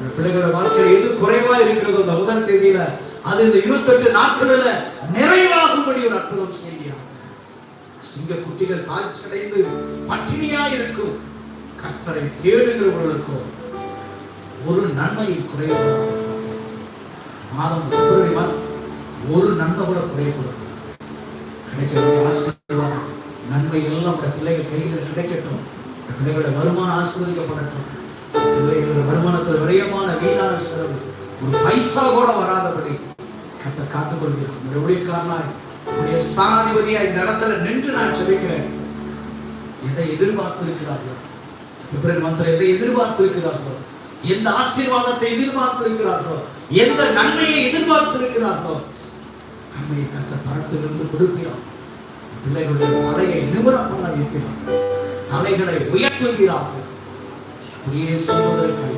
பிள்ளைகளோட வாழ்க்கையில் எது குறைவா இருக்கிறதோ அந்த முதல் தேதியில அது இந்த 28 நாட்களில் நிறைவாகும்படி ஒரு அற்புதம் செய்கிறார். சிங்க குட்டிகள் தாழ்ச்சியடைந்து பட்டினியா இருக்கும். கர்த்தரை தேடுகிறவர்களுக்கோ ஒரு நன்மையும் குறையக்கூடாது. மாதம் பிப்ரவரி மாதம் ஒரு நன்மை கூட குறையக்கூடாது. கிடைக்கக்கூடிய ஆசீர்வாதம் நன்மை எல்லாம் பிள்ளைகள் கைகளில் கிடைக்கட்டும். பிள்ளைகளோட வருமானம் ஆசீர்வதிக்கப்படட்டும். பிள்ளைகளோட வருமானத்தில் விரயமான வீணான செலவு ஒரு பைசா கூட வராதபடி கர்த்தர் காத்துக் கொள்கிறார். உங்களுடைய ஊழியக்காரனாய் உங்களுடைய ஸ்தானாதிபதியாய் இந்த இடத்துல நின்று நான் ஜெபிக்கிறேன். எதை எதிர்பார்த்து இருக்கிறார்களோ, பிப்ரவரி மாதத்தில் எதை எதிர்பார்த்து இருக்கிறார்களோ, எந்த ஆசீர்வாதத்தை எதிர்பார்த்து இருக்கிறார்களோ, எந்த நன்மையை எதிர்பார்த்து இருக்கிறார்களோ, நன்மையை கர்த்தர் பரத்திலிருந்து கொடுக்கிறார். பிள்ளைகளுடைய தலையை நிமிர பண்ண வைக்கிறார்கள். தலைகளை உயர்த்துகிறார்கள். அப்படியே சொல்வதற்காக